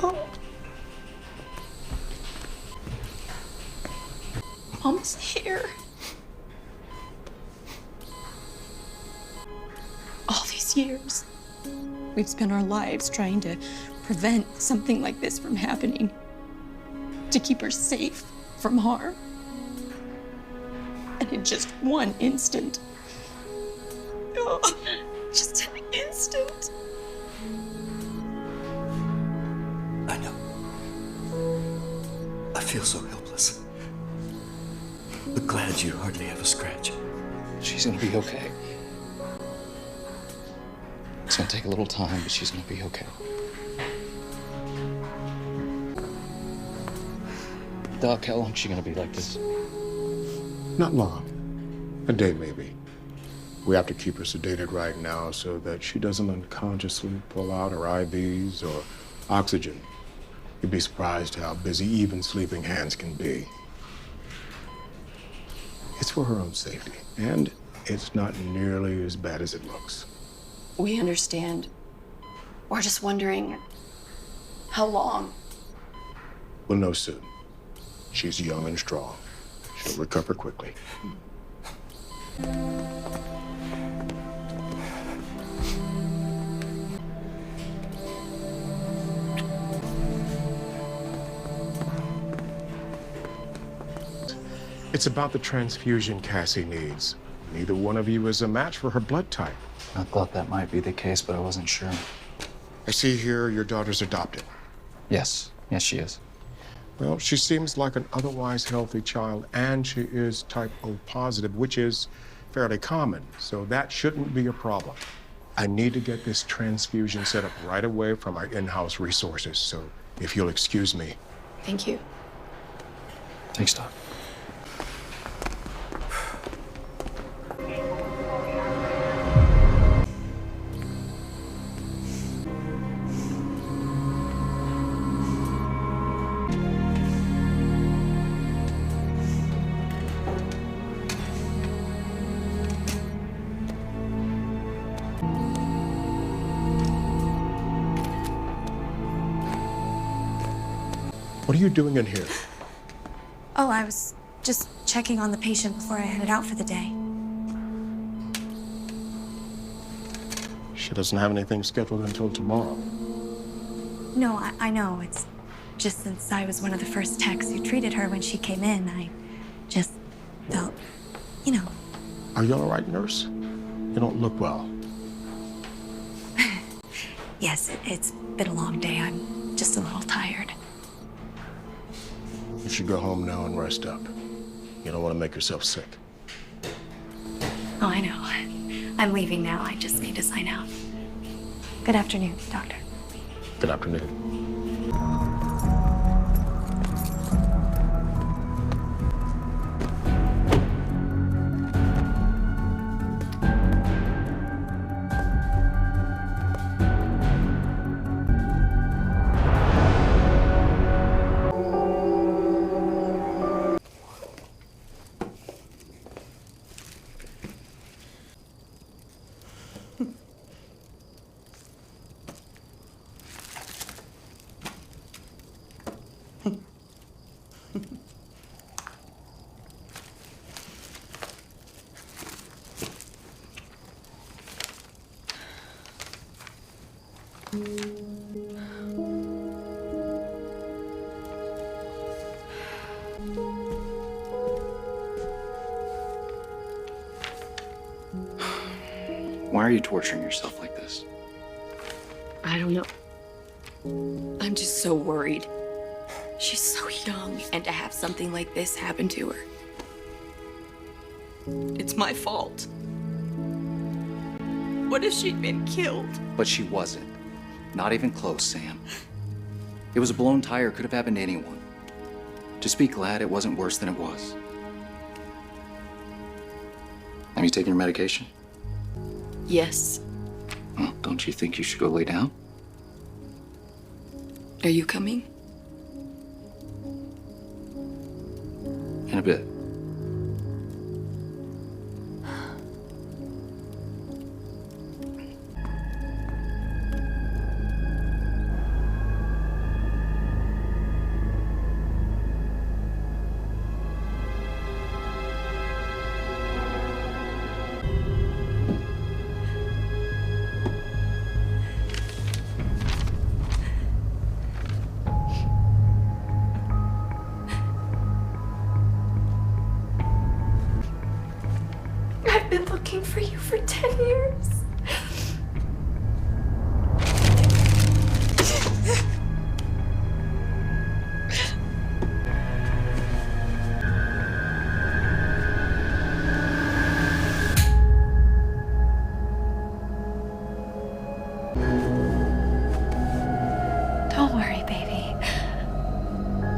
Oh. Mom's here. All these years, we've spent our lives trying to prevent something like this from happening, to keep her safe from harm. And in just one instant, just an instant. I know. I feel so helpless. But glad you hardly have a scratch. She's gonna be okay. It's gonna take a little time, but she's gonna be okay. Doc, how long is she gonna be like this? Not long. A day, maybe. We have to keep her sedated right now so that she doesn't unconsciously pull out her IVs or oxygen. You'd be surprised how busy even sleeping hands can be. It's for her own safety, and it's not nearly as bad as it looks. We understand. We're just wondering, how long? We'll know soon. She's young and strong. She'll recover quickly. It's about the transfusion Cassie needs. Neither one of you is a match for her blood type. I thought that might be the case, but I wasn't sure. I see here your daughter's adopted. Yes, she is. Well, she seems like an otherwise healthy child, and she is type O positive, which is fairly common, so that shouldn't be a problem. I need to get this transfusion set up right away from our in-house resources, so if you'll excuse me. Thank you. Thanks, Doc. What are you doing in here? Oh, I was just checking on the patient before I headed out for the day. She doesn't have anything scheduled until tomorrow. No, I know. It's just since I was one of the first techs who treated her when she came in, I just felt, you know. Are you all right, nurse? You don't look well. Yes, it's been a long day. I'm just a little tired. You should go home now and rest up. You don't want to make yourself sick. Oh, I know. I'm leaving now. I just need to sign out. Good afternoon, doctor. Good afternoon. Why are you torturing yourself like this? I don't know. I'm just so worried. She's so young, and to have something like this happen to her. It's my fault. What if she'd been killed? But she wasn't. Not even close, Sam. It was a blown tire, could have happened to anyone. Just be glad it wasn't worse than it was. Have you taken your medication? Yes. Well, don't you think you should go lay down? Are you coming? In a bit. for 10 years. Don't worry, baby.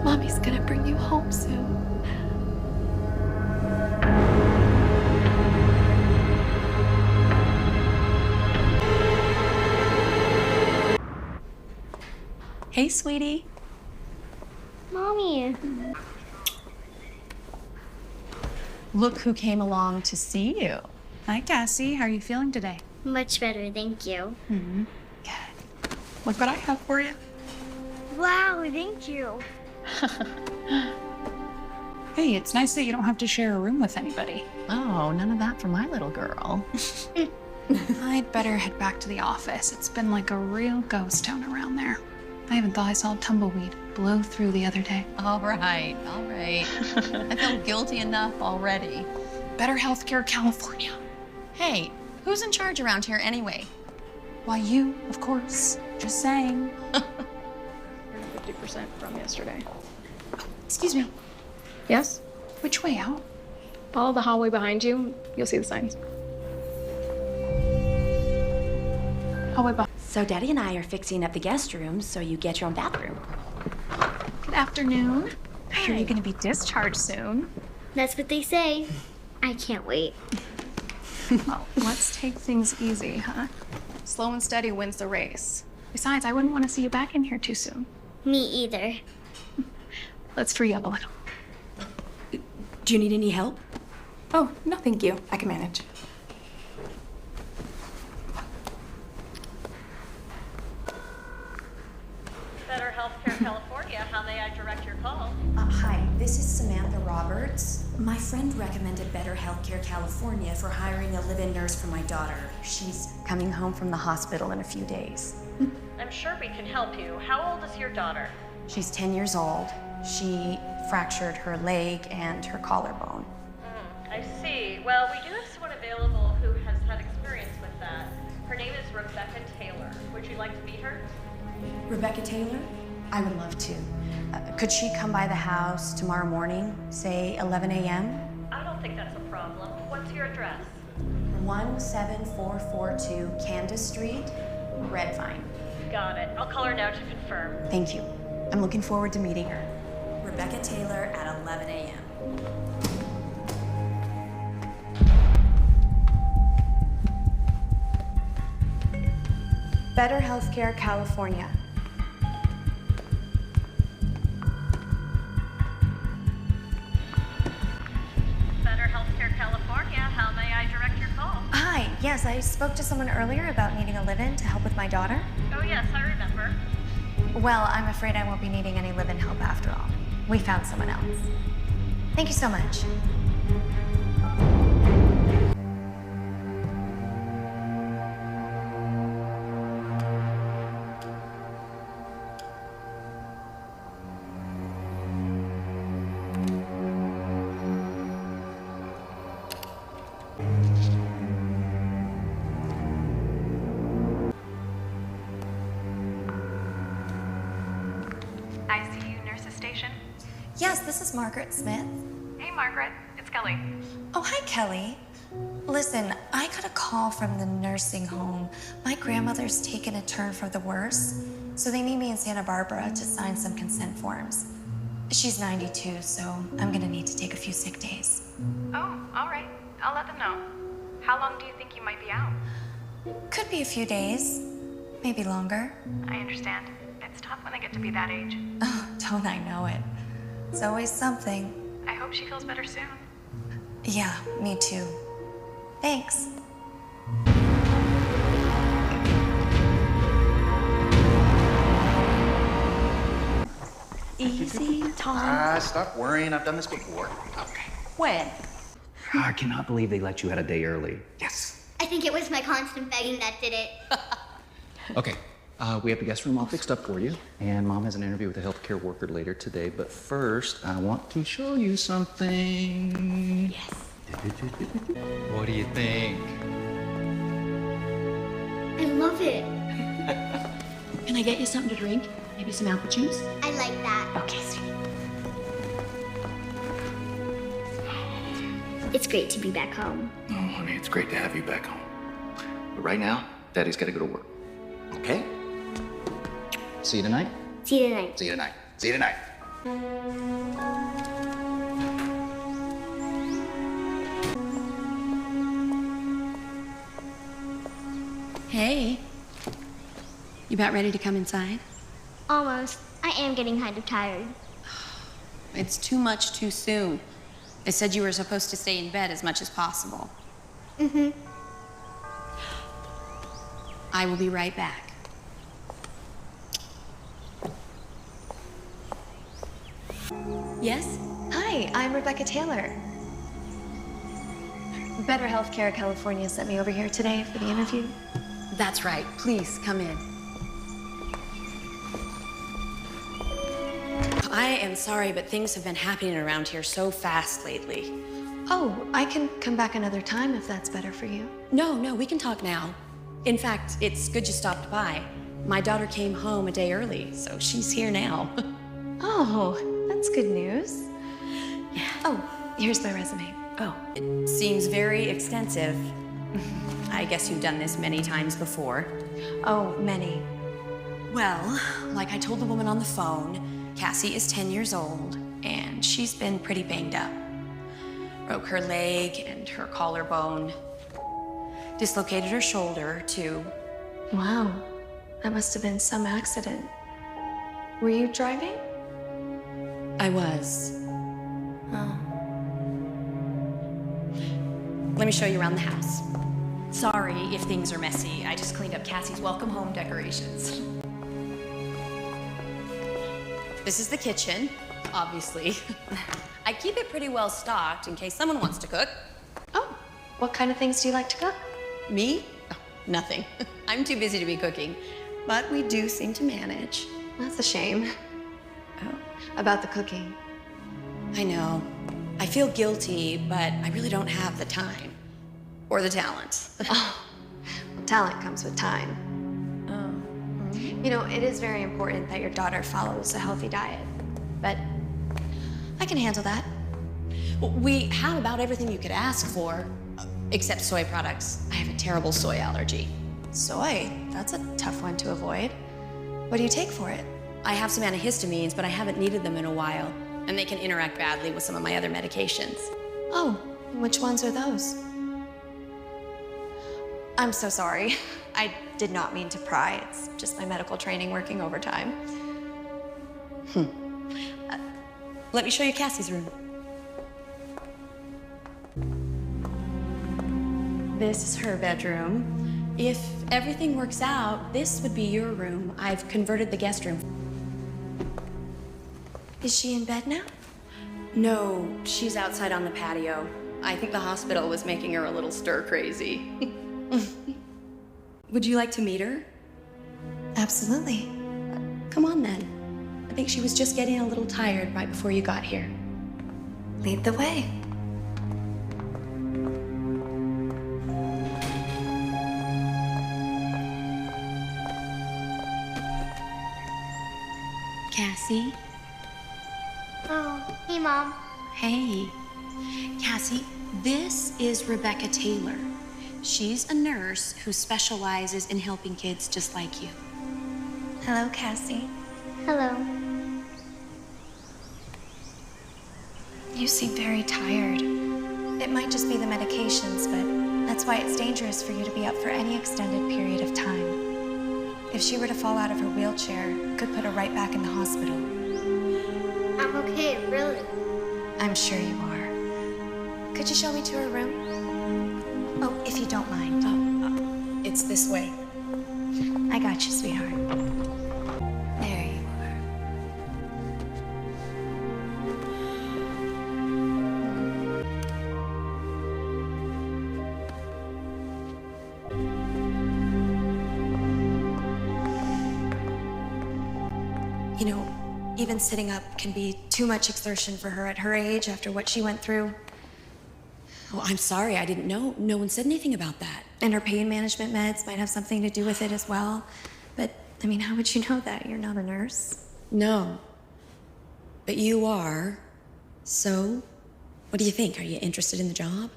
Mommy's gonna bring you home soon. Hey, sweetie. Mommy. Look who came along to see you. Hi, Cassie. How are you feeling today? Much better, thank you. Good. Look what I have for you. Wow, thank you. Hey, it's nice that you don't have to share a room with anybody. Oh, none of that for my little girl. I'd better head back to the office. It's been like a real ghost town around there. I even thought I saw a tumbleweed blow through the other day. All right, all right. I feel guilty enough already. Better Healthcare California. Hey, who's in charge around here anyway? Why, you, of course. Just saying. 50% from yesterday. Excuse me. Yes? Which way out? Follow the hallway behind you. You'll see the signs. Hallway behind. So Daddy and I are fixing up the guest rooms so you get your own bathroom. Good afternoon. I hear you're gonna be discharged soon. That's what they say. I can't wait. Well, let's take things easy, huh? Slow and steady wins the race. Besides, I wouldn't want to see you back in here too soon. Me either. Let's free up a little. Do you need any help? Oh, no, thank you. I can manage. Better Healthcare California, how may I direct your call? Hi, this is Samantha Roberts. My friend recommended Better Healthcare California for hiring a live-in nurse for my daughter. She's coming home from the hospital in a few days. I'm sure we can help you. How old is your daughter? She's 10 years old. She fractured her leg and her collarbone. I see. Well, we do have someone available who has had experience with that. Her name is Rebecca Taylor. Would you like to meet her? Rebecca Taylor? I would love to. Could she come by the house tomorrow morning, say 11 a.m.? I don't think that's a problem. What's your address? 17442 Candace Street, Red Vine. Got it. I'll call her now to confirm. Thank you. I'm looking forward to meeting her. Rebecca Taylor at 11 a.m. Better Healthcare California. Better Healthcare California, how may I direct your call? Hi, yes, I spoke to someone earlier about needing a live-in to help with my daughter. Oh yes, I remember. Well, I'm afraid I won't be needing any live-in help after all. We found someone else. Thank you so much. ICU nurses station? Yes, this is Margaret Smith. Hey, Margaret. It's Kelly. Oh, hi, Kelly. Listen, I got a call from the nursing home. My grandmother's taken a turn for the worse, so they need me in Santa Barbara to sign some consent forms. She's 92, so I'm gonna need to take a few sick days. Oh, all right. I'll let them know. How long do you think you might be out? Could be a few days, maybe longer. I understand. It's tough when they get to be that age. Oh, don't I know it? It's always something. I hope she feels better soon. Yeah, me too. Thanks. Easy, Tom. Stop worrying. I've done this before. Okay. When? I cannot believe they let you out a day early. Yes. I think it was my constant begging that did it. Okay. We have the guest room all fixed up for you. And Mom has an interview with a healthcare worker later today. But first, I want to show you something. Yes. What do you think? love it. Can I get you something to drink? Maybe some apple juice? I like that. Okay, sweetie. It's great to be back home. Oh, honey, it's great to have you back home. But right now, Daddy's got to go to work. Okay? See you tonight? See you tonight. See you tonight. See you tonight. Hey. You about ready to come inside? Almost. I am getting kind of tired. It's too much too soon. They said you were supposed to stay in bed as much as possible. Mm-hmm. I will be right back. Yes? Hi, I'm Rebecca Taylor. Better Healthcare California sent me over here today for the interview. That's right. Please, come in. I am sorry, but things have been happening around here so fast lately. Oh, I can come back another time if that's better for you. No, we can talk now. In fact, it's good you stopped by. My daughter came home a day early, so she's here now. Oh, that's good news. Yeah. Oh, here's my resume. Oh, it seems very extensive. I guess you've done this many times before. Oh, many. Well, like I told the woman on the phone, Cassie is 10 years old, and she's been pretty banged up. Broke her leg and her collarbone. Dislocated her shoulder, too. Wow, that must have been some accident. Were you driving? I was. Oh. Let me show you around the house. Sorry if things are messy. I just cleaned up Cassie's welcome home decorations. This is the kitchen, obviously. I keep it pretty well stocked in case someone wants to cook. Oh, what kind of things do you like to cook? Me? Oh, nothing. I'm too busy to be cooking. But we do seem to manage. That's a shame. Oh. About the cooking. I know. I feel guilty, but I really don't have the time. Or the talent. Oh, well, talent comes with time. Oh. You know, it is very important that your daughter follows a healthy diet, but I can handle that. We have about everything you could ask for, except soy products. I have a terrible soy allergy. soy, that's a tough one to avoid. What do you take for it? I have some antihistamines, but I haven't needed them in a while, and they can interact badly with some of my other medications. Oh, which ones are those? I'm so sorry. I did not mean to pry. It's just my medical training working overtime. Let me show you Cassie's room. This is her bedroom. If everything works out, this would be your room. I've converted the guest room. Is she in bed now? No, she's outside on the patio. I think the hospital was making her a little stir crazy. Would you like to meet her? Absolutely. Come on then. I think she was just getting a little tired right before you got here. Lead the way. Cassie? Oh, hey, Mom. Hey. Cassie, this is Rebecca Taylor. She's a nurse who specializes in helping kids just like you. Hello, Cassie. Hello. You seem very tired. It might just be the medications, but that's why it's dangerous for you to be up for any extended period of time. If she were to fall out of her wheelchair, it could put her right back in the hospital. I'm okay, really. I'm sure you are. Could you show me to her room? Oh, if you don't mind. It's this way. I got you, sweetheart. There you are. You know, even sitting up can be too much exertion for her at her age after what she went through. Oh, I'm sorry, I didn't know. No one said anything about that. And her pain management meds might have something to do with it as well. But, I mean, how would you know that? You're not a nurse. No. But you are. So, what do you think? Are you interested in the job?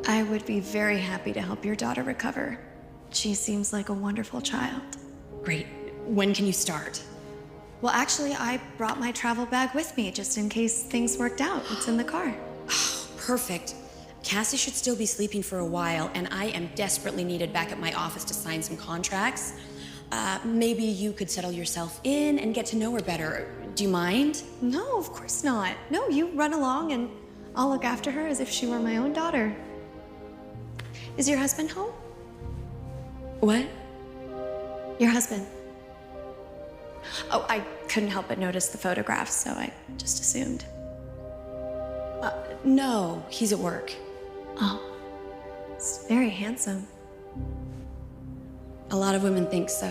I would be very happy to help your daughter recover. She seems like a wonderful child. Great. When can you start? Well, actually, I brought my travel bag with me just in case things worked out. It's in the car. Perfect. Cassie should still be sleeping for a while, and I am desperately needed back at my office to sign some contracts. Maybe you could settle yourself in and get to know her better. Do you mind? No, of course not. No, you run along and I'll look after her as if she were my own daughter. Is your husband home? What? Your husband. Oh, I couldn't help but notice the photographs, so I just assumed. No, he's at work. Oh, he's very handsome. A lot of women think so.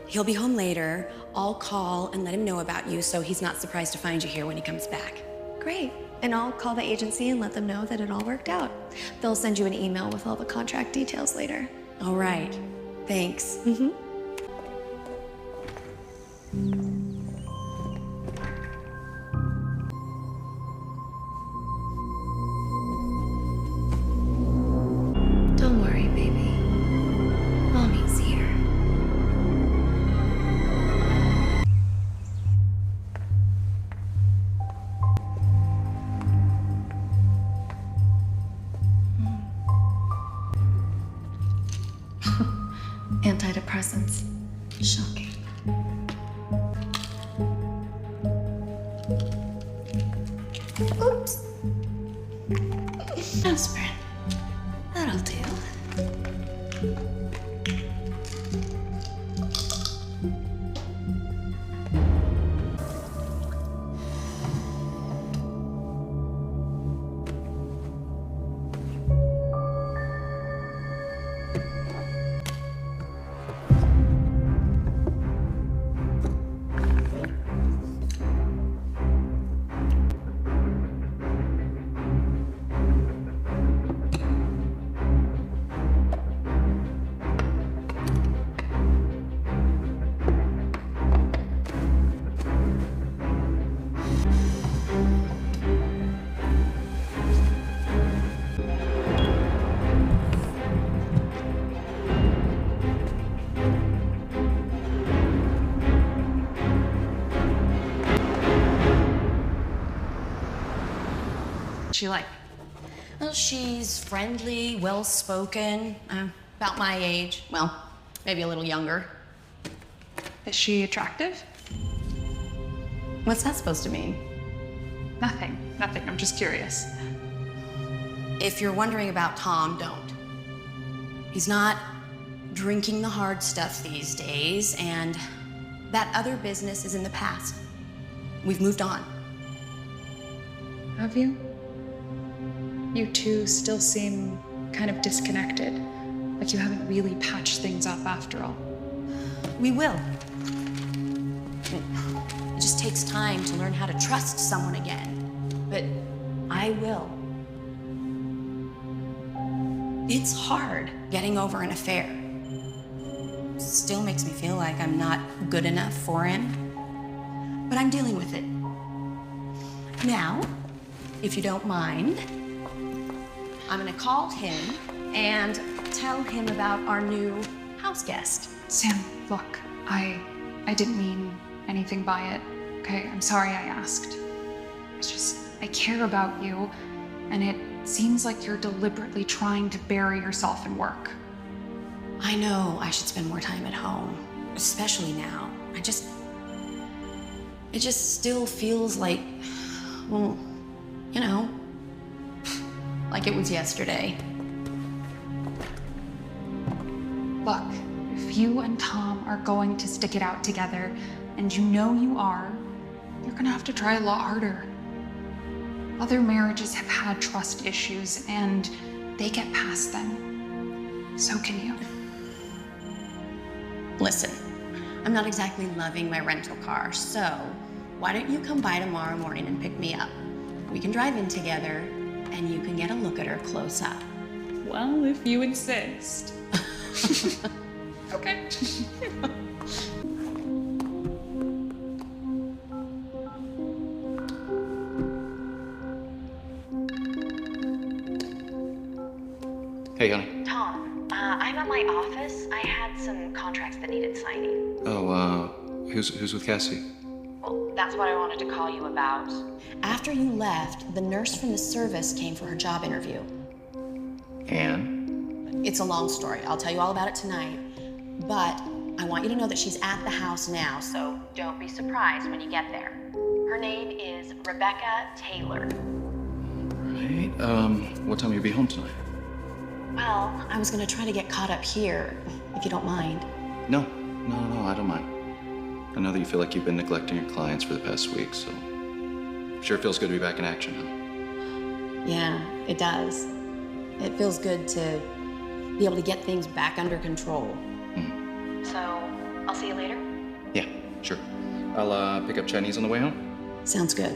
He'll be home later. I'll call and let him know about you so he's not surprised to find you here when he comes back. Great. And I'll call the agency and let them know that it all worked out. They'll send you an email with all the contract details later. All right. Thanks. Don't worry, baby. Mommy's here. Antidepressants. Shocking. Oops. Aspirin. That'll do. She like? Well, she's friendly, well-spoken, about my age. Well, maybe a little younger. Is she attractive? What's that supposed to mean? Nothing. I'm just curious. If you're wondering about Tom, don't. He's not drinking the hard stuff these days, and that other business is in the past. We've moved on. Have you? You two still seem kind of disconnected. Like you haven't really patched things up after all. We will. It just takes time to learn how to trust someone again. But I will. It's hard getting over an affair. Still makes me feel like I'm not good enough for him. But I'm dealing with it. Now, if you don't mind, I'm gonna call him and tell him about our new house guest. Sam, look, I didn't mean anything by it, okay? I'm sorry I asked. It's just, I care about you, and it seems like you're deliberately trying to bury yourself in work. I know I should spend more time at home, especially now. It just still feels like, well, you know, like it was yesterday. Look, if you and Tom are going to stick it out together, and you know you are, you're gonna have to try a lot harder. Other marriages have had trust issues, and they get past them. So can you. Listen, I'm not exactly loving my rental car, so why don't you come by tomorrow morning and pick me up? We can drive in together, and you can get a look at her close up. Well, if you insist. Okay. Hey, honey. Tom, I'm at my office. I had some contracts that needed signing. Oh, who's with Cassie? Well, that's what I wanted to call you about. After you left, the nurse from the service came for her job interview. And? It's a long story. I'll tell you all about it tonight. But I want you to know that she's at the house now, so Don't be surprised when you get there. Her name is Rebecca Taylor. Right. What time will you be home tonight? well, I was gonna try to get caught up here, if you don't mind. No, I don't mind. I know that you feel like you've been neglecting your clients for the past week, so sure feels good to be back in action, huh? Yeah, it does. It feels good to be able to get things back under control. So, I'll see you later? Yeah, sure. I'll pick up Chinese on the way home. Sounds good.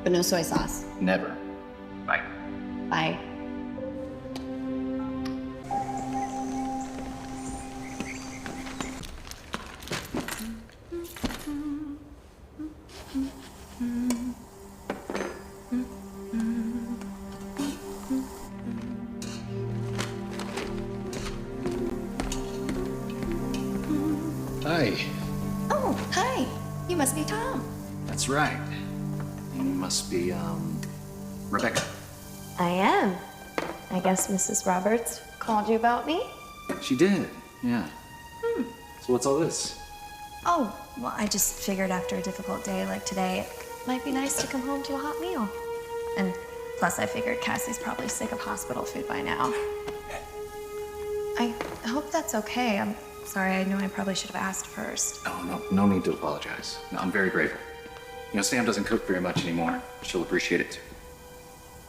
But no soy sauce. Never. Bye. Bye. Hi. Oh, hi. You must be Tom. That's right. You must be, Rebecca. I am. I guess Mrs. Roberts called you about me? She did, yeah. So what's all this? Oh, well, I just figured after a difficult day like today, it might be nice to come home to a hot meal. And plus, I figured Cassie's probably sick of hospital food by now. I hope that's okay. I'm sorry, I know I probably should have asked first. Oh, no need to apologize. No, I'm very grateful. You know, Sam doesn't cook very much anymore. She'll appreciate it too.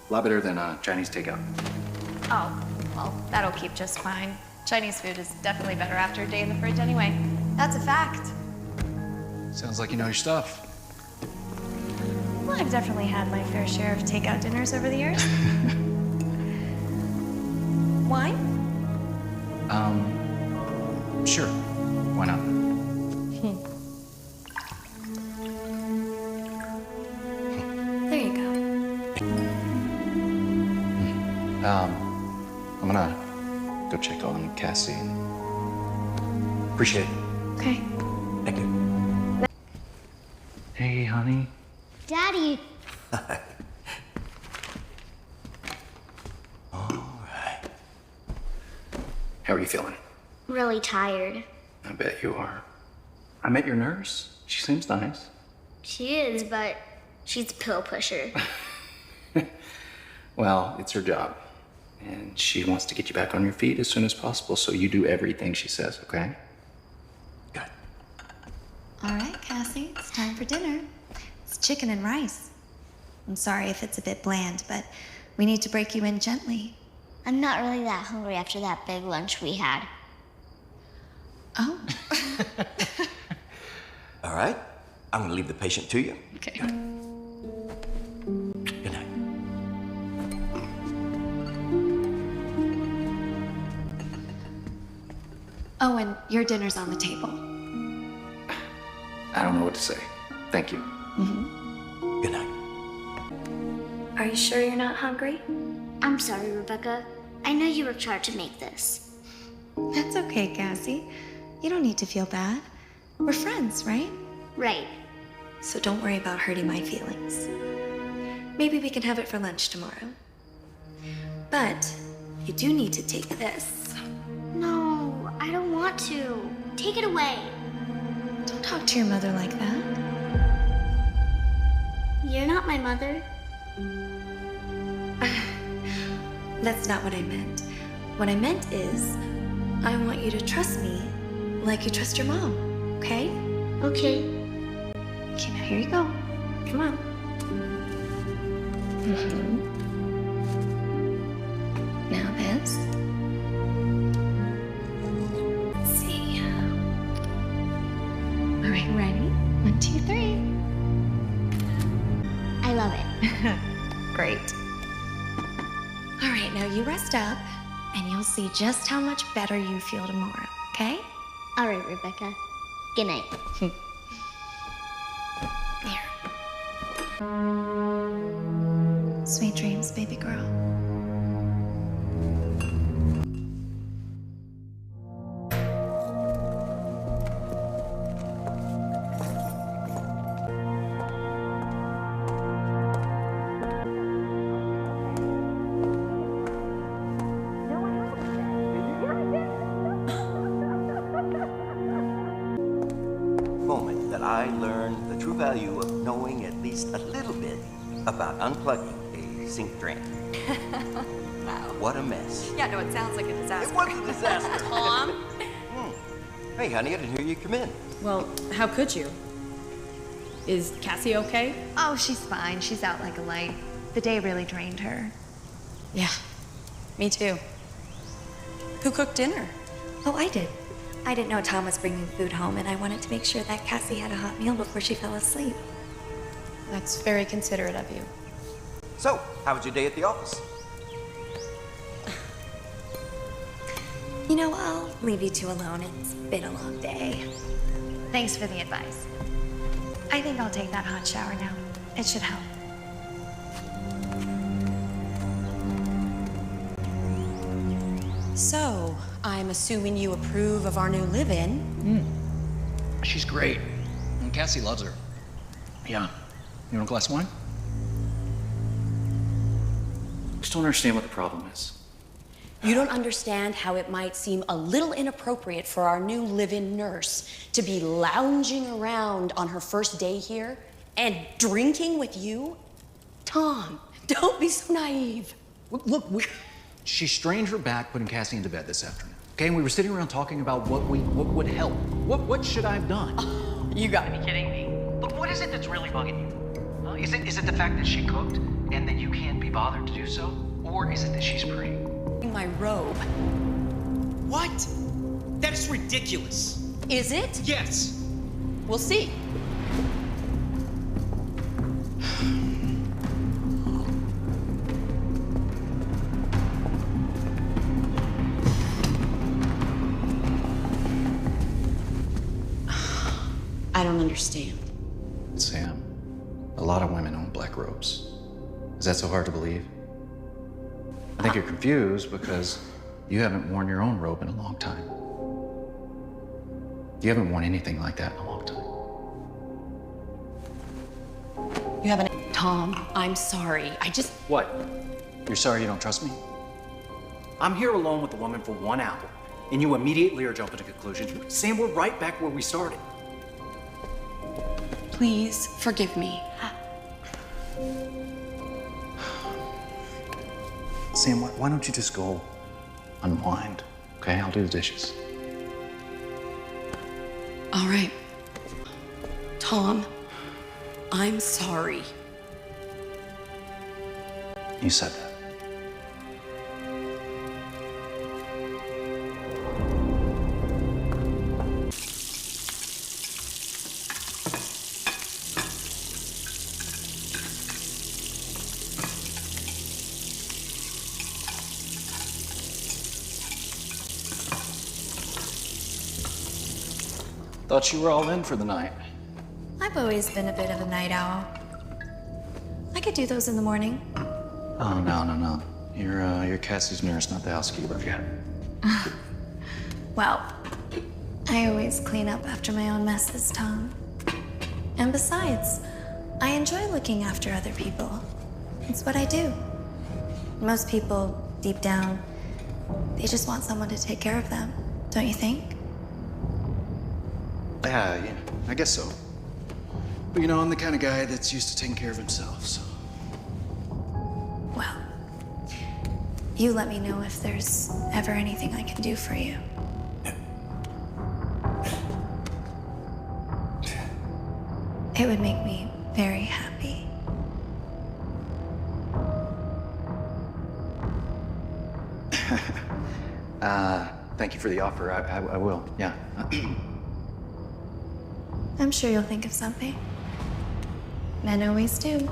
A lot better than Chinese takeout. Oh, well, that'll keep just fine. Chinese food is definitely better after a day in the fridge anyway. That's a fact. Sounds like you know your stuff. Well, I've definitely had my fair share of takeout dinners over the years. Wine? Sure. Why not? There you go. I'm gonna go check on Cassie. Appreciate it. Okay. Thank you. Hey, honey. Daddy, How are you feeling? really tired. I bet you are. I met your nurse. She seems nice. She is, but she's a pill pusher. Well, it's her job. And she wants to get you back on your feet as soon as possible, so you do everything she says, okay? Got it. All right, Cassie, it's time for dinner. It's chicken and rice. I'm sorry if it's a bit bland, but we need to break you in gently. I'm not really that hungry after that big lunch we had. Oh, All right. I'm going to leave the patient to you. okay. Good night. Oh, and your dinner's on the table. I don't know what to say. Thank you. Good night. Are you sure you're not hungry? I'm sorry, Rebecca. I know you worked hard to make this. That's okay, Cassie. You don't need to feel bad. We're friends, right? Right. So don't worry about hurting my feelings. Maybe we can have it for lunch tomorrow. But you do need to take this. No, I don't want to. Take it away. Don't talk to your mother like that. You're not my mother. That's not what I meant. What I meant is, I want you to trust me like you trust your mom, okay? Okay. Okay, now here you go. Come on. Now this. Let's see. All right, ready? 1, 2, 3. I love love it. Great. All right, now you rest up, and you'll see just how much better you feel tomorrow, okay? All right, Rebecca. Good night. Sweet dreams, baby girl. Moment that I learned the true value of knowing at least a little bit about unplugging a sink drain. Wow. What a mess. Yeah, no, it sounds like a disaster. It was a disaster. Tom? Hey, honey, I didn't hear you come in. Well, how could you? Is Cassie okay? Oh, she's fine. She's out like a light. The day really drained her. Yeah, me too. Who cooked dinner? Oh, I did. I didn't know Tom was bringing food home, and I wanted to make sure that Cassie had a hot meal before she fell asleep. That's very considerate of you. So, how was your day at the office? You know, I'll leave you two alone. It's been a long day. Thanks for the advice. I think I'll take that hot shower now. It should help. So, I'm assuming you approve of our new live-in. She's great. And Cassie loves her. Yeah. You want a glass of wine? Just don't understand what the problem is. You don't understand how it might seem a little inappropriate for our new live-in nurse to be lounging around on her first day here and drinking with you? Tom, don't be so naive. Look, she strained her back putting Cassie into bed this afternoon. Okay, and we were sitting around talking about what would help. What should I have done? Oh, you gotta be kidding me. Look, what is it that's really bugging you? Is it the fact that she cooked and that you can't be bothered to do so? Or is it that she's pretty? My robe. What? That is ridiculous. Is it? Yes. We'll see. I don't understand. Sam, a lot of women own black robes. Is that so hard to believe? I think you're confused because you haven't worn your own robe in a long time. You haven't worn anything like that in a long time. You haven't. Tom, I'm sorry. What? You're sorry you don't trust me? I'm here alone with the woman for 1 hour, and you immediately are jumping to conclusions. Sam, we're right back where we started. Please forgive me. Sam, why don't you just go unwind, okay? I'll do the dishes. All right. Tom, I'm sorry. You said that. Thought you were all in for the night. I've always been a bit of a night owl. I could do those in the morning. Oh, no. You're Cassie's nurse, not the housekeeper yet. Well, I always clean up after my own messes, Tom. And besides, I enjoy looking after other people. It's what I do. Most people, deep down, they just want someone to take care of them, don't you think? Yeah, I guess so. But you know, I'm the kind of guy that's used to taking care of himself, so. Well, you let me know if there's ever anything I can do for you. It would make me very happy. Thank you for the offer. I will, yeah. I'm sure you'll think of something. Men always do.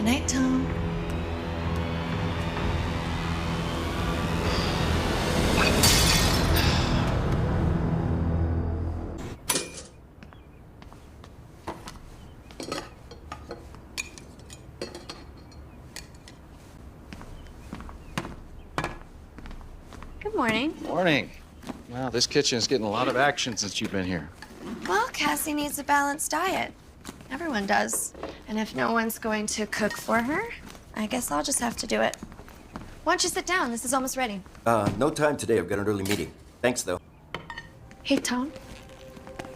Good night, Tom. Good morning. Morning. Wow, this kitchen is getting a lot of action since you've been here. Well, Cassie needs a balanced diet. Everyone does. And if no one's going to cook for her, I guess I'll just have to do it. Why don't you sit down? This is almost ready. No time today. I've got an early meeting. Thanks, though. Hey, Tom.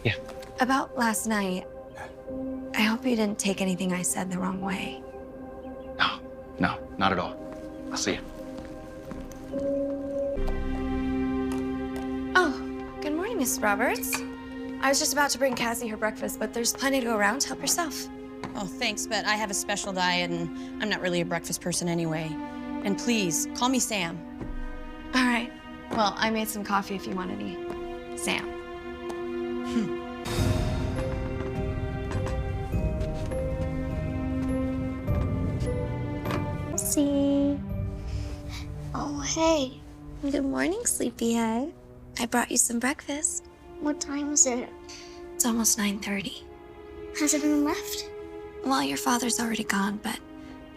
Yeah. About last night, I hope you didn't take anything I said the wrong way. No, not at all. I'll see you. Oh, good morning, Miss Roberts. I was just about to bring Cassie her breakfast, but there's plenty to go around. Help yourself. Oh, thanks, but I have a special diet and I'm not really a breakfast person anyway. And please, call me Sam. All right. Well, I made some coffee if you want any. Sam. See. Oh, hey. Good morning, sleepyhead. I brought you some breakfast. What time is it? It's almost 9:30. Has everyone left? Well, your father's already gone, but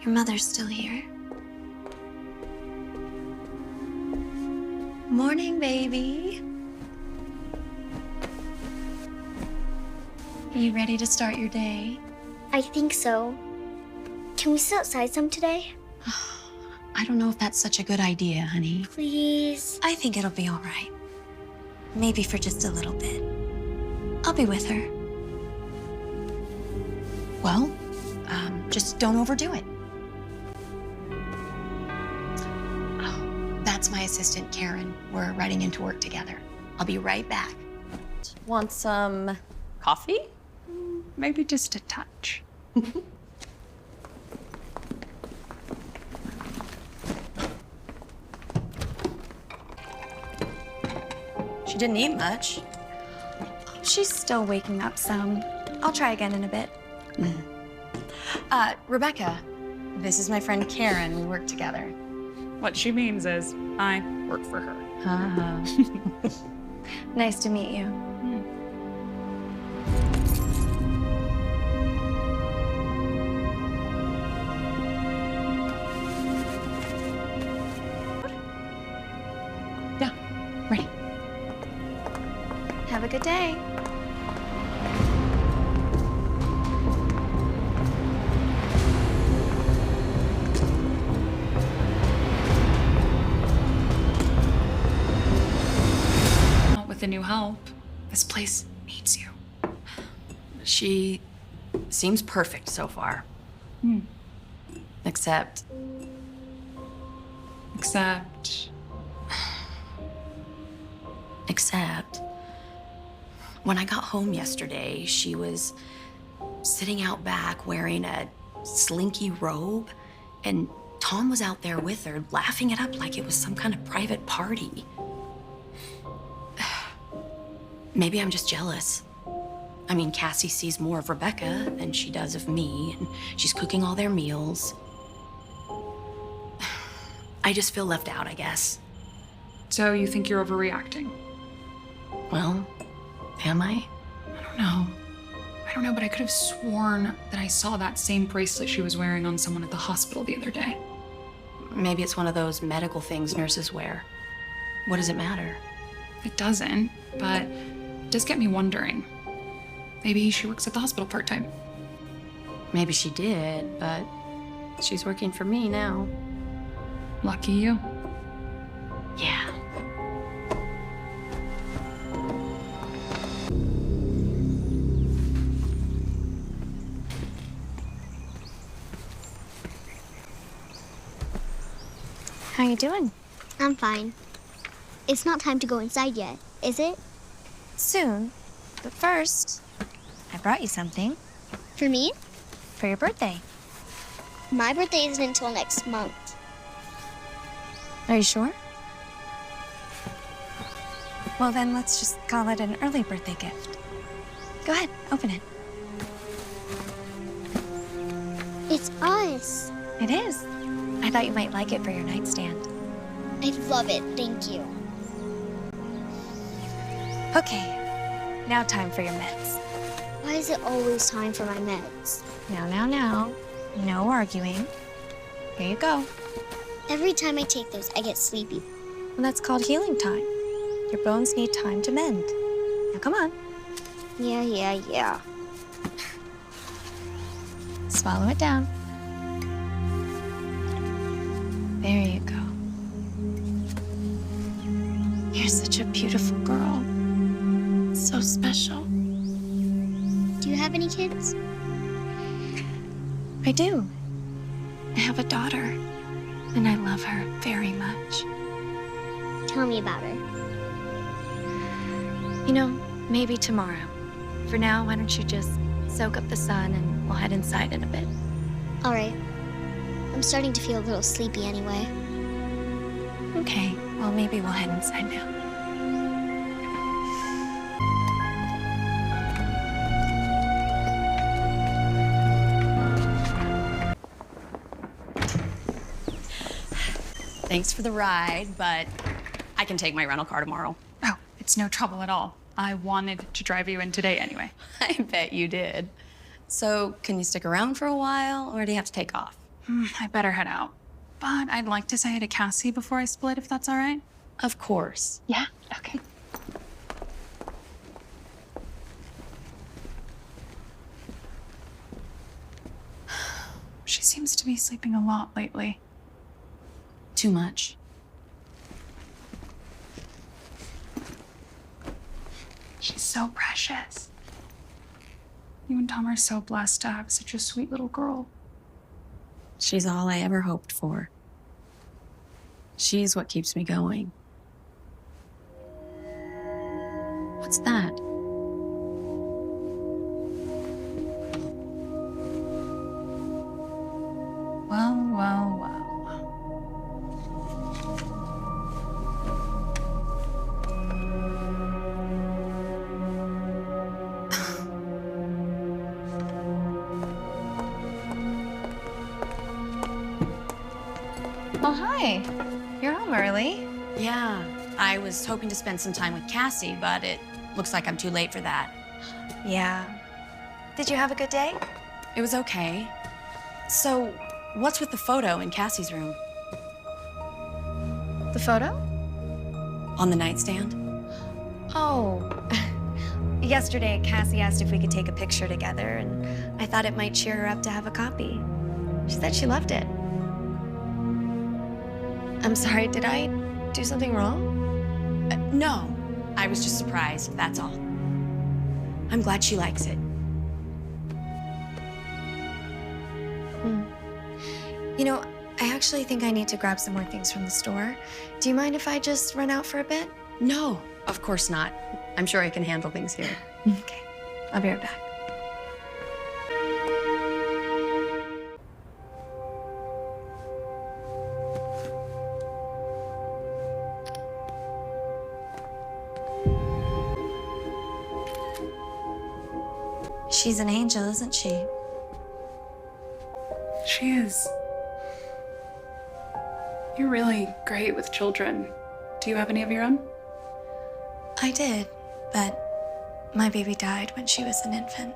your mother's still here. Morning, baby. Are you ready to start your day? I think so. Can we sit outside some today? I don't know if that's such a good idea, honey. Please. I think it'll be all right. Maybe for just a little bit. I'll be with her. Well, just don't overdo it. Oh, that's my assistant, Karen. We're riding into work together. I'll be right back. Want some coffee? Maybe just a touch. She didn't eat much. She's still waking up some. I'll try again in a bit. Rebecca, this is my friend Karen. We work together. What she means is I work for her. Nice to meet you. Yeah, ready. Have a good day. Not with the new help. This place needs you. She seems perfect so far. Except when I got home yesterday, she was sitting out back wearing a slinky robe, and Tom was out there with her, laughing it up like it was some kind of private party. Maybe I'm just jealous. I mean, Cassie sees more of Rebecca than she does of me, and she's cooking all their meals. I just feel left out, I guess. So you think you're overreacting? Well, am I? I don't know, but I could have sworn that I saw that same bracelet she was wearing on someone at the hospital the other day. Maybe it's one of those medical things nurses wear. What does it matter? It doesn't, but it does get me wondering. Maybe she works at the hospital part-time. Maybe she did, but she's working for me now. Lucky you. Yeah. How you doing? I'm fine. It's not time to go inside yet, is it? Soon. But first, I brought you something. For me? For your birthday. My birthday isn't until next month. Are you sure? Well, then let's just call it an early birthday gift. Go ahead, open it. It's us. It is. I thought you might like it for your nightstand. I love it, thank you. Okay, now time for your meds. Why is it always time for my meds? Now. No arguing. Here you go. Every time I take those, I get sleepy. Well, that's called healing time. Your bones need time to mend. Now, come on. Yeah. Swallow it down. There you go. You're such a beautiful girl. So special. Do you have any kids? I do. I have a daughter, and I love her very much. Tell me about her. You know, maybe tomorrow. For now, why don't you just soak up the sun and we'll head inside in a bit. All right. I'm starting to feel a little sleepy anyway. Okay, well, maybe we'll head inside now. Thanks for the ride, but I can take my rental car tomorrow. Oh, it's no trouble at all. I wanted to drive you in today anyway. I bet you did. So, can you stick around for a while, or do you have to take off? I better head out. But I'd like to say hi to Cassie before I split, if that's all right. Of course. Yeah? Okay. She seems to be sleeping a lot lately. Too much. She's so precious. You and Tom are so blessed to have such a sweet little girl. She's all I ever hoped for. She's what keeps me going. What's that? Well. Oh, hi. You're home early. Yeah, I was hoping to spend some time with Cassie, but it looks like I'm too late for that. Yeah. Did you have a good day? It was okay. So, what's with the photo in Cassie's room? The photo? On the nightstand? Oh. Yesterday, Cassie asked if we could take a picture together, and I thought it might cheer her up to have a copy. She said she loved it. I'm sorry, did I do something wrong? No, I was just surprised, that's all. I'm glad she likes it. You know, I actually think I need to grab some more things from the store. Do you mind if I just run out for a bit? No, of course not. I'm sure I can handle things here. Okay, I'll be right back. She's an angel, isn't she? She is. You're really great with children. Do you have any of your own? I did, but my baby died when she was an infant.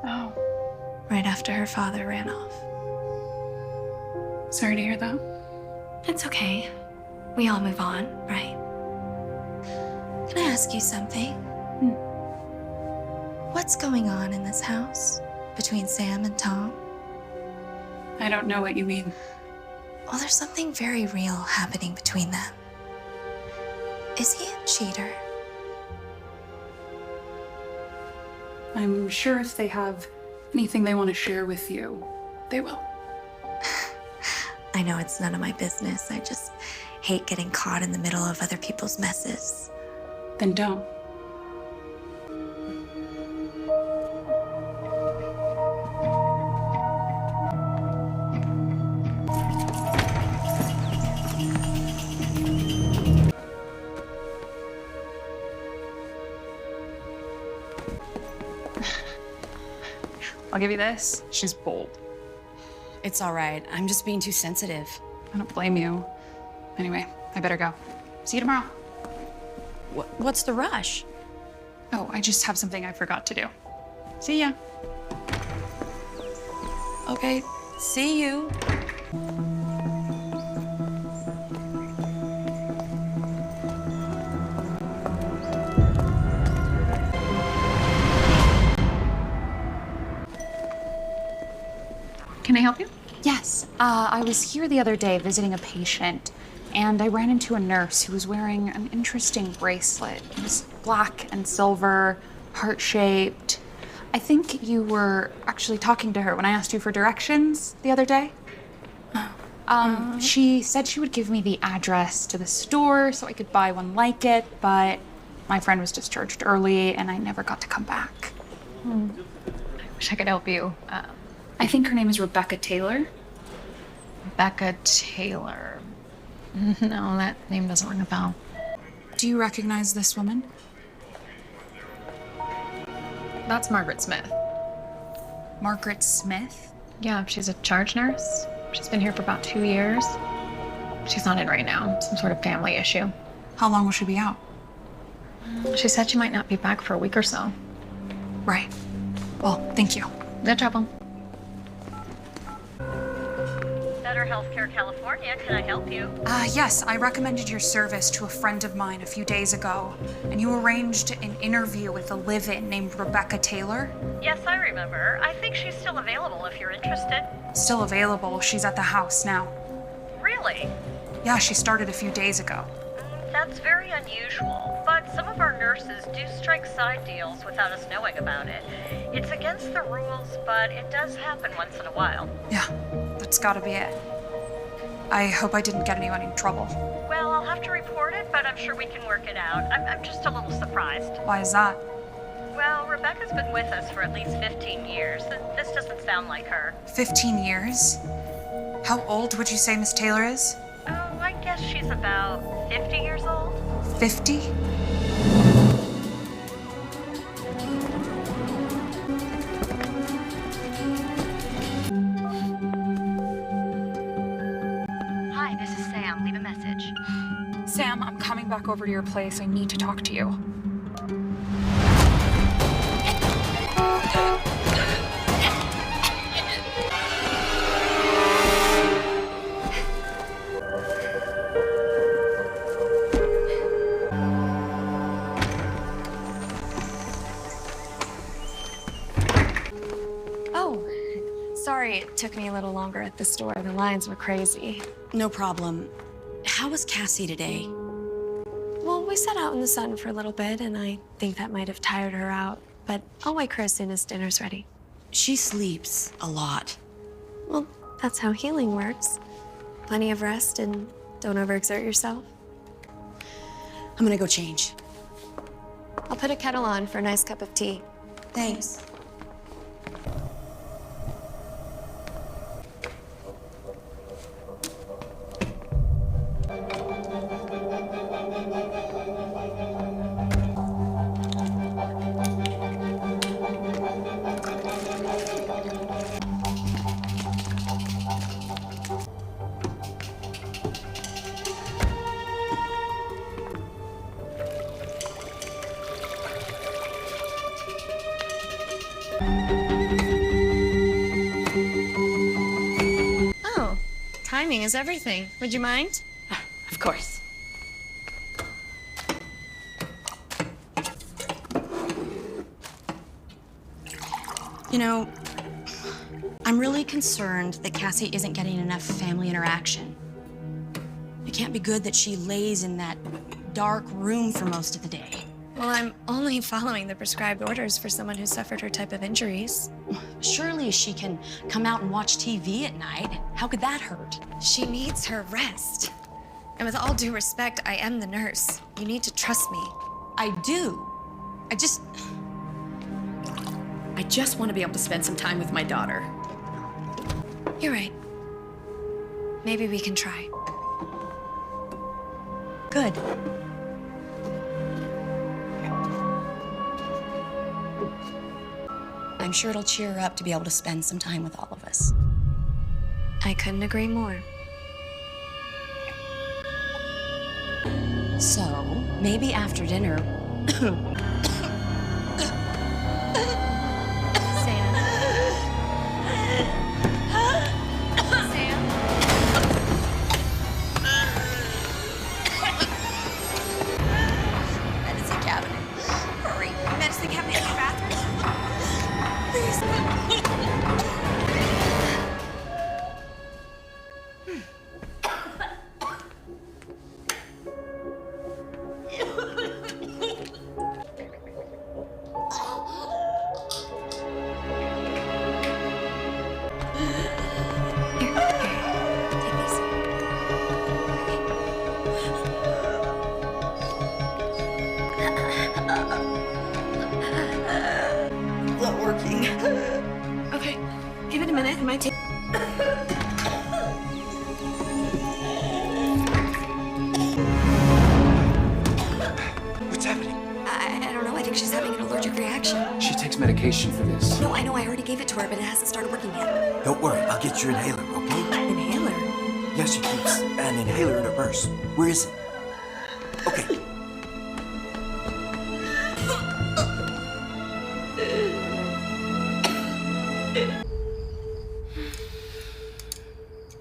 Oh. Right after her father ran off. Sorry to hear that. It's okay. We all move on, right? Can I ask you something? What's going on in this house between Sam and Tom? I don't know what you mean. Well, there's something very real happening between them. Is he a cheater? I'm sure if they have anything they want to share with you, they will. I know it's none of my business. I just hate getting caught in the middle of other people's messes. Then don't. I'll give you this. She's bold. It's all right. I'm just being too sensitive. I don't blame you. Anyway, I better go. See you tomorrow. What's the rush? Oh, I just have something I forgot to do. See ya. Okay, see you. Can I help you? Yes. I was here the other day visiting a patient, and I ran into a nurse who was wearing an interesting bracelet. It was black and silver, heart-shaped. I think you were actually talking to her when I asked you for directions the other day. She said she would give me the address to the store so I could buy one like it, but my friend was discharged early and I never got to come back. I wish I could help you. I think her name is Rebecca Taylor. Rebecca Taylor. No, that name doesn't ring a bell. Do you recognize this woman? That's Margaret Smith. Margaret Smith? Yeah, she's a charge nurse. She's been here for about 2 years. She's not in right now. Some sort of family issue. How long will she be out? She said she might not be back for a week or so. Right. Well, thank you. No trouble. Better Healthcare California, can I help you? Yes, I recommended your service to a friend of mine a few days ago, and you arranged an interview with a live-in named Rebecca Taylor. Yes, I remember. I think she's still available if you're interested. Still available. She's at the house now. Really? Yeah, she started a few days ago. That's very unusual, but some of our nurses do strike side deals without us knowing about it. It's against the rules, but it does happen once in a while. Yeah, that's gotta be it. I hope I didn't get anyone in trouble. Well, I'll have to report it, but I'm sure we can work it out. I'm just a little surprised. Why is that? Well, Rebecca's been with us for at least 15 years. This doesn't sound like her. 15 years? How old would you say Miss Taylor is? Oh, I guess she's about 50 years old. 50? Hi, this is Sam. Leave a message. Sam, I'm coming back over to your place. I need to talk to you. Sorry it took me a little longer at the store. The lines were crazy. No problem. How was Cassie today? Well, we sat out in the sun for a little bit, and I think that might have tired her out. But I'll wake her as soon as dinner's ready. She sleeps a lot. Well, that's how healing works. Plenty of rest and don't overexert yourself. I'm gonna go change. I'll put a kettle on for a nice cup of tea. Thanks. Oh, timing is everything. Would you mind? Of course. You know, I'm really concerned that Cassie isn't getting enough family interaction. It can't be good that she lays in that dark room for most of the day. Well, I'm only following the prescribed orders for someone who suffered her type of injuries. Surely she can come out and watch TV at night. How could that hurt? She needs her rest. And with all due respect, I am the nurse. You need to trust me. I do. I just want to be able to spend some time with my daughter. You're right. Maybe we can try. Good. I'm sure it'll cheer her up to be able to spend some time with all of us. I couldn't agree more. So, maybe after dinner. Sam. Sam. Medicine cabinet. Hurry. Medicine cabinet in your bathroom. Please. Not working. Okay, give it a minute. It might take. What's happening? I don't know. I think she's having an allergic reaction. She takes medication for this. No, I know. I already gave it to her, but it hasn't started working yet. Don't worry, I'll get your inhaler, okay? Inhaler? Yeah, she keeps an inhaler in her purse. Where is it? Okay.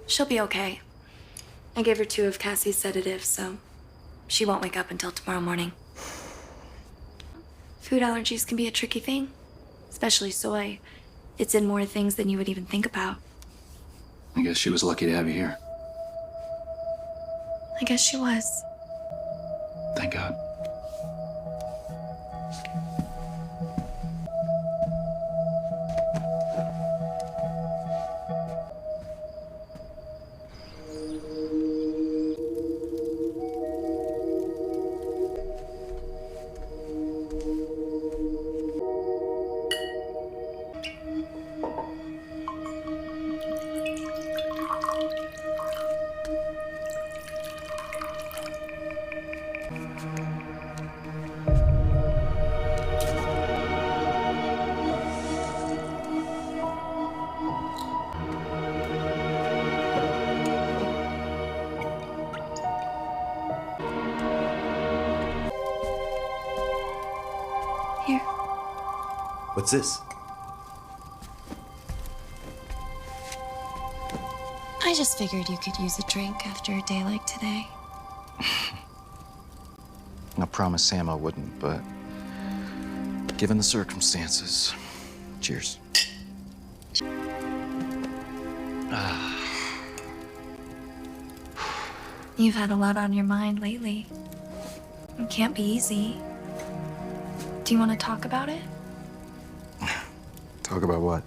She'll be okay. I gave her 2 of Cassie's sedatives, so she won't wake up until tomorrow morning. Food allergies can be a tricky thing, especially soy. It's in more things than you would even think about. I guess she was lucky to have you here. I guess she was. Thank God. Here. What's this? I just figured you could use a drink after a day like today. I promised Sam I wouldn't, but given the circumstances, cheers. You've had a lot on your mind lately. It can't be easy. Do you want to talk about it? Talk about what?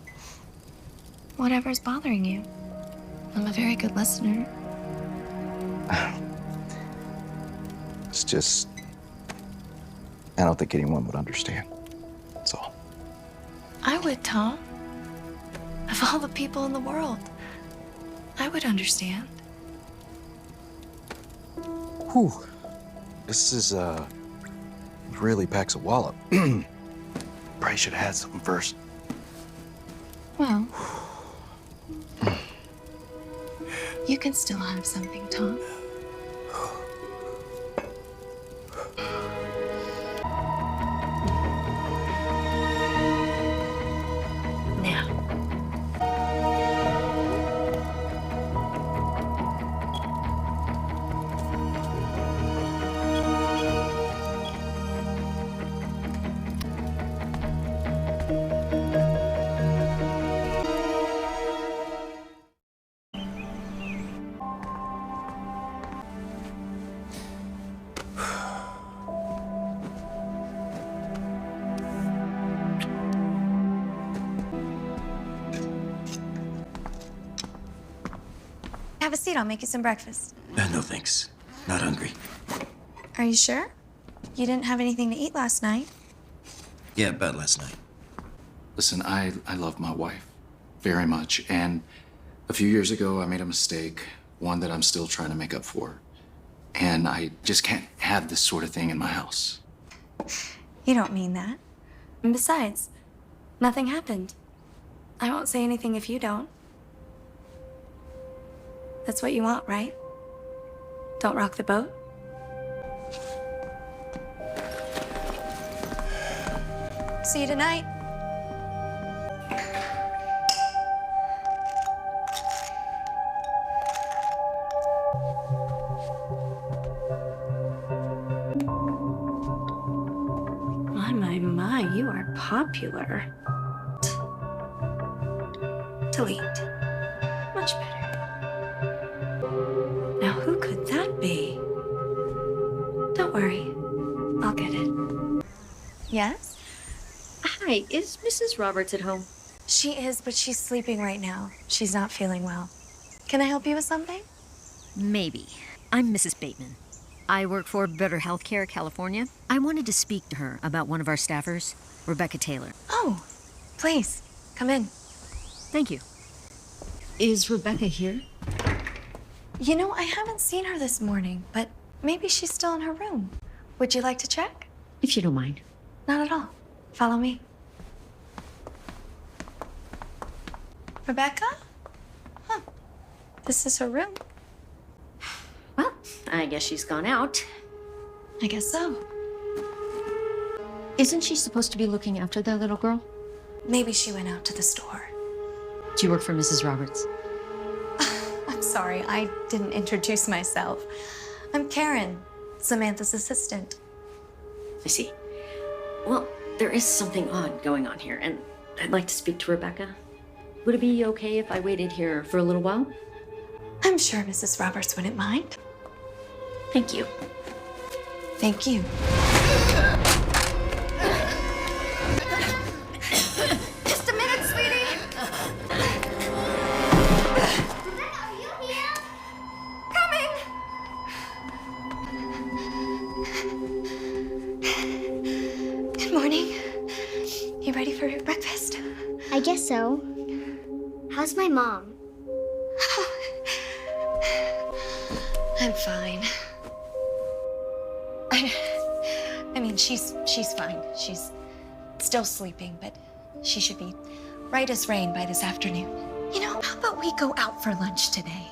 Whatever's bothering you. I'm a very good listener. It's just, I don't think anyone would understand. That's all. I would, Tom. Of all the people in the world, I would understand. Whew. This is, really packs a wallop. Probably should have had something first. Well, you can still have something, Tom. Now. Have a seat, I'll make you some breakfast. No, thanks. Not hungry. Are you sure? You didn't have anything to eat last night. Yeah, about last night. Listen, I love my wife very much, and a few years ago I made a mistake, one that I'm still trying to make up for. And I just can't have this sort of thing in my house. You don't mean that. And besides, nothing happened. I won't say anything if you don't. That's what you want, right? Don't rock the boat? See you tonight. My, you are popular. Delete. Much better. Now, who could that be? Don't worry. I'll get it. Yes? Hi, is Mrs. Roberts at home? She is, but she's sleeping right now. She's not feeling well. Can I help you with something? Maybe. I'm Mrs. Bateman. I work for Better Healthcare California. I wanted to speak to her about one of our staffers, Rebecca Taylor. Oh, please, come in. Thank you. Is Rebecca here? You know, I haven't seen her this morning, but maybe she's still in her room. Would you like to check? If you don't mind. Not at all. Follow me. Rebecca? Huh. This is her room. Well, I guess she's gone out. I guess so. Isn't she supposed to be looking after that little girl? Maybe she went out to the store. Do you work for Mrs. Roberts? I'm sorry, I didn't introduce myself. I'm Karen, Samantha's assistant. I see. Well, there is something odd going on here, and I'd like to speak to Rebecca. Would it be okay if I waited here for a little while? I'm sure Mrs. Roberts wouldn't mind. Thank you. Thank you. Just a minute, sweetie. Rebecca, are you here? Coming. Good morning. You ready for your breakfast? I guess so. How's my mom? I'm fine. I mean, she's fine. She's still sleeping, but she should be right as rain by this afternoon. You know, how about we go out for lunch today?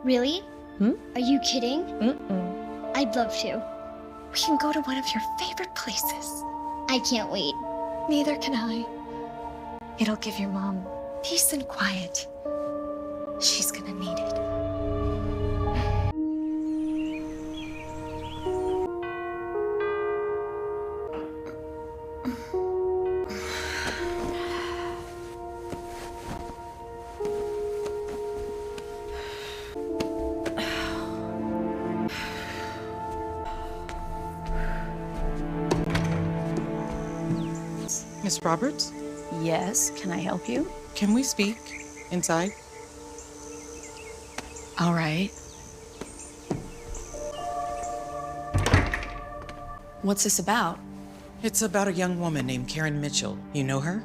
Really? Hmm? Are you kidding? Mm-mm. I'd love to. We can go to one of your favorite places. I can't wait. Neither can I. It'll give your mom peace and quiet. She's gonna need it. Miss Roberts, Yes, can I help you? can we speak inside? All right. What's this about? It's about a young woman named Karen Mitchell. You know her?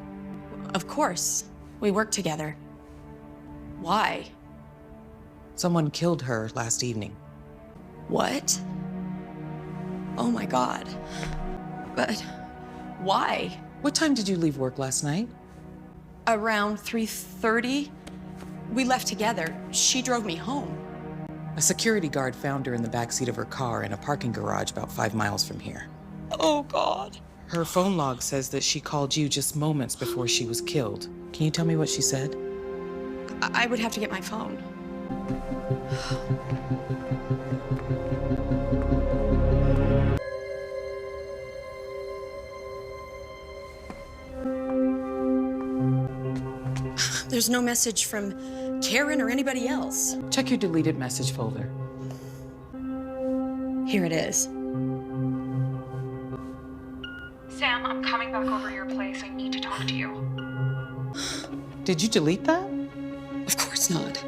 Of course. We work together. Why? Someone killed her last evening. What? Oh my God. But why? What time did you leave work last night? Around 3:30. We left together. She drove me home. A security guard found her in the backseat of her car in a parking garage about 5 miles from here. Oh God. Her phone log says that she called you just moments before she was killed. Can you tell me what she said? I would have to get my phone. There's no message from Karen or anybody else. Check your deleted message folder. Here it is. Sam, I'm coming back over to your place. I need to talk to you. Did you delete that? Of course not.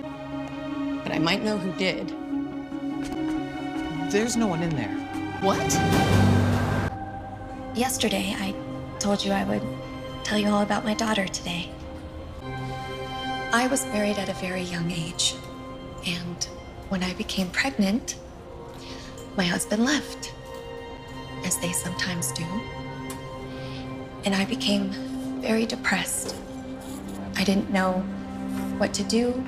But I might know who did. There's no one in there. What? Yesterday, I told you I would tell you all about my daughter today. I was married at a very young age, and when I became pregnant, my husband left, as they sometimes do, and I became very depressed. I didn't know what to do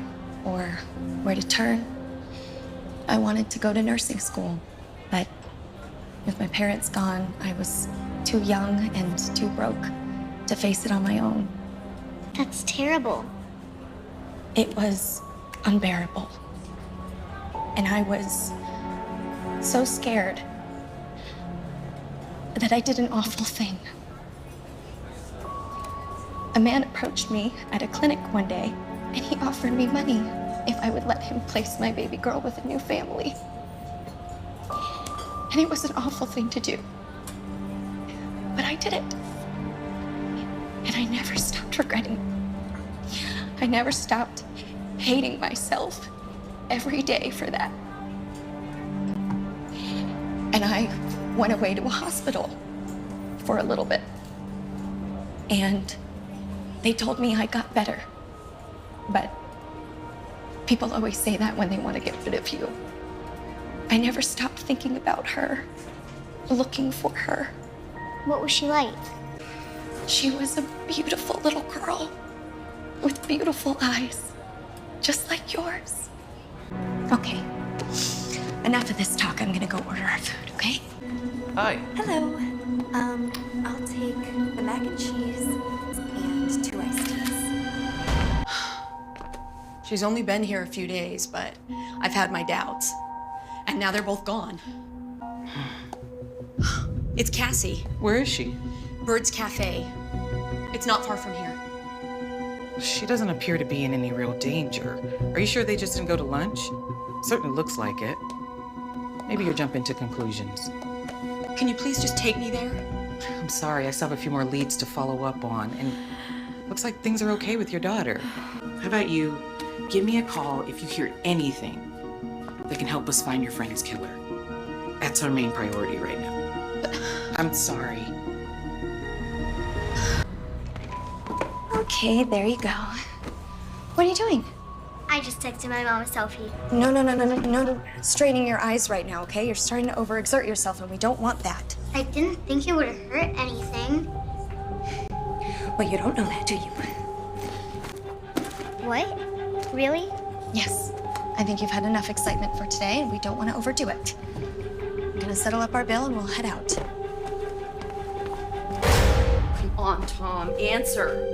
or where to turn. I wanted to go to nursing school, but with my parents gone, I was too young and too broke to face it on my own. That's terrible. It was unbearable. And I was so scared that I did an awful thing. A man approached me at a clinic one day, and he offered me money if I would let him place my baby girl with a new family. And it was an awful thing to do. But I did it. And I never stopped regretting it. I never stopped hating myself every day for that. And I went away to a hospital for a little bit. And they told me I got better. But people always say that when they want to get rid of you. I never stopped thinking about her, looking for her. What was she like? She was a beautiful little girl with beautiful eyes, just like yours. Okay, enough of this talk. I'm gonna go order our food, okay? Hi. Hello. I'll take the mac and cheese and 2 iced teas. She's only been here a few days, but I've had my doubts. And now they're both gone. It's Cassie. Where is she? Bird's Cafe. It's not far from here. She doesn't appear to be in any real danger. Are you sure they just didn't go to lunch? Certainly looks like it. Maybe you're jumping to conclusions. Can you please just take me there? I'm sorry, I still have a few more leads to follow up on, and looks like things are okay with your daughter. How about you give me a call if you hear anything that can help us find your friend's killer? That's our main priority right now. I'm sorry. Okay, there you go. What are you doing? I just texted my mom a selfie. No. Straining your eyes right now, okay? You're starting to overexert yourself, and we don't want that. I didn't think it would hurt anything. Well, you don't know that, do you? What? Really? Yes. I think you've had enough excitement for today, and we don't want to overdo it. I'm gonna settle up our bill, and we'll head out. Come on, Tom, answer.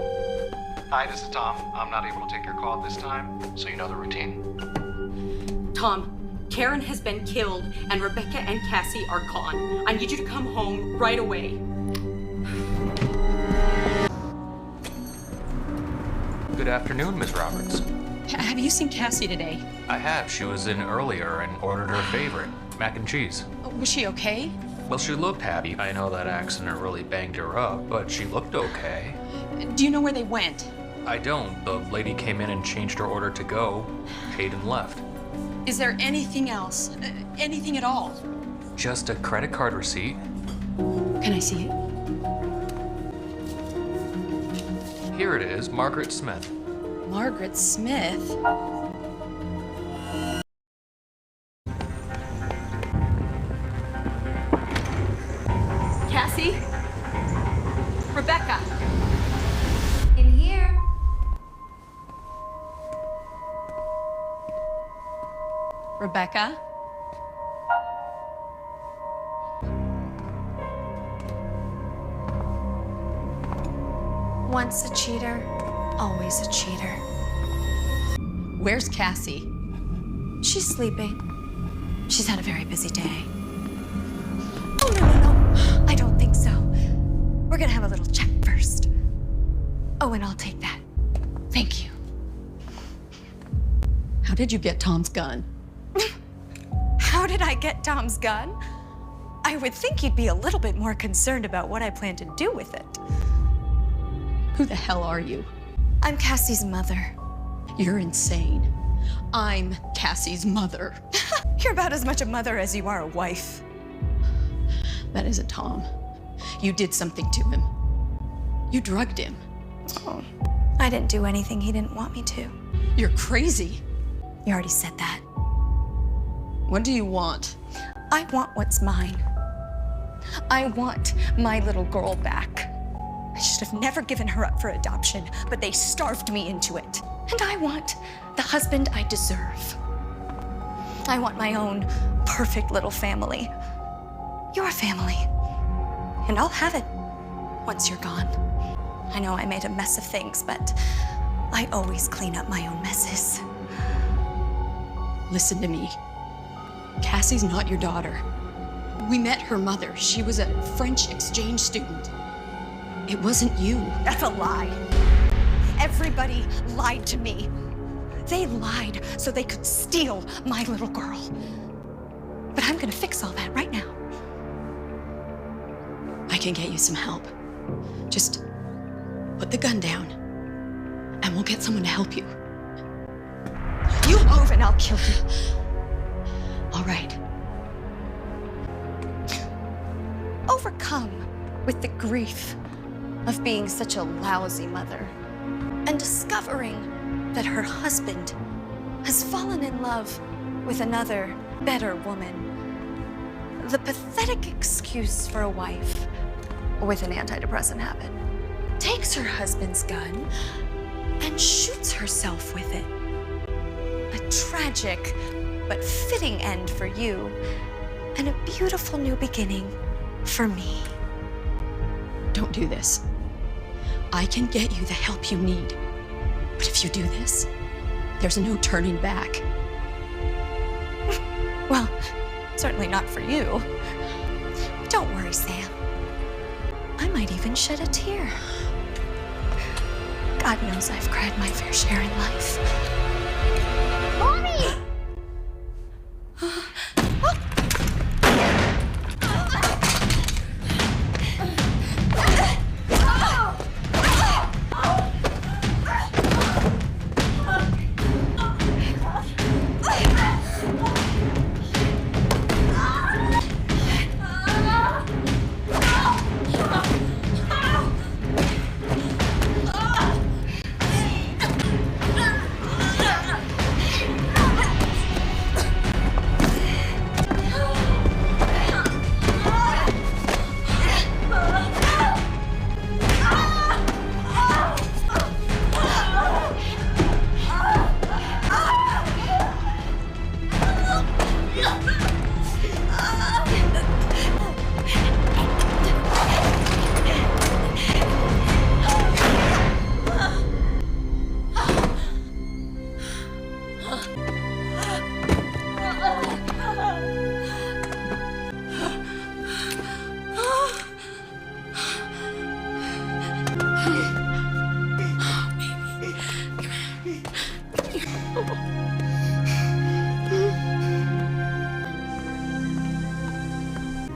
Hi, this is Tom. I'm not able to take your call at this time, so you know the routine. Tom, Karen has been killed, and Rebecca and Cassie are gone. I need you to come home right away. Good afternoon, Ms. Roberts. Have you seen Cassie today? I have. She was in earlier and ordered her favorite, mac and cheese. Was she okay? Well, she looked happy. I know that accident really banged her up, but she looked okay. Do you know where they went? I don't. The lady came in and changed her order to go, paid and left. Is there anything else? Anything at all? Just a credit card receipt. Can I see it? Here it is, Margaret Smith. Margaret Smith? Cassie? Rebecca? In here. Rebecca? Once a cheater, always a cheater. Where's Cassie? She's sleeping. She's had a very busy day. Oh, no. I don't think so. We're gonna have a little chat first. Oh, and I'll take that. Thank you. How did you get Tom's gun? How did I get Tom's gun? I would think you'd be a little bit more concerned about what I plan to do with it. Who the hell are you? I'm Cassie's mother. You're insane. I'm Cassie's mother. You're about as much a mother as you are a wife. That isn't Tom. You did something to him. You drugged him. Oh, I didn't do anything he didn't want me to. You're crazy. You already said that. What do you want? I want what's mine. I want my little girl back. I should have never given her up for adoption, but they starved me into it. And I want the husband I deserve. I want my own perfect little family. Your family. And I'll have it once you're gone. I know I made a mess of things, but I always clean up my own messes. Listen to me. Cassie's not your daughter. We met her mother. She was a French exchange student. It wasn't you. That's a lie. Everybody lied to me. They lied so they could steal my little girl. But I'm gonna fix all that right now. I can get you some help. Just put the gun down, and we'll get someone to help you. You move and I'll kill you. All right. Overcome with the grief of being such a lousy mother and discovering that her husband has fallen in love with another, better woman. The pathetic excuse for a wife with an antidepressant habit takes her husband's gun and shoots herself with it. A tragic but fitting end for you and a beautiful new beginning for me. Don't do this. I can get you the help you need. But if you do this, there's no turning back. Well, certainly not for you. Don't worry, Sam. I might even shed a tear. God knows I've cried my fair share in life. Mommy!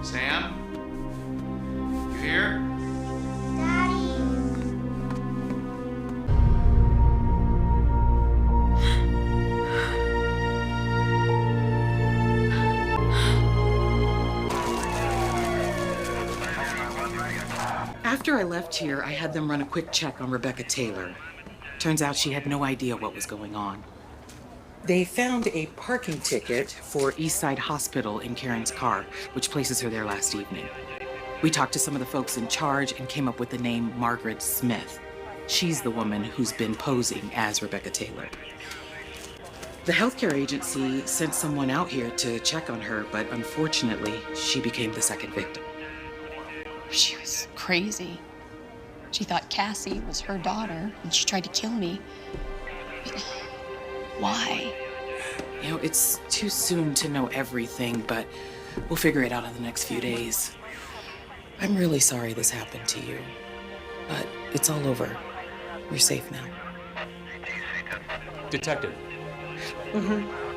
Sam? You here? After I left here, I had them run a quick check on Rebecca Taylor. Turns out she had no idea what was going on. They found a parking ticket for Eastside Hospital in Karen's car, which places her there last evening. We talked to some of the folks in charge and came up with the name Margaret Smith. She's the woman who's been posing as Rebecca Taylor. The healthcare agency sent someone out here to check on her, but unfortunately, she became the second victim. She was crazy. She thought Cassie was her daughter, and she tried to kill me. But why? You know, it's too soon to know everything, but we'll figure it out in the next few days. I'm really sorry this happened to you, but it's all over. You're safe now. Detective. Mm-hmm.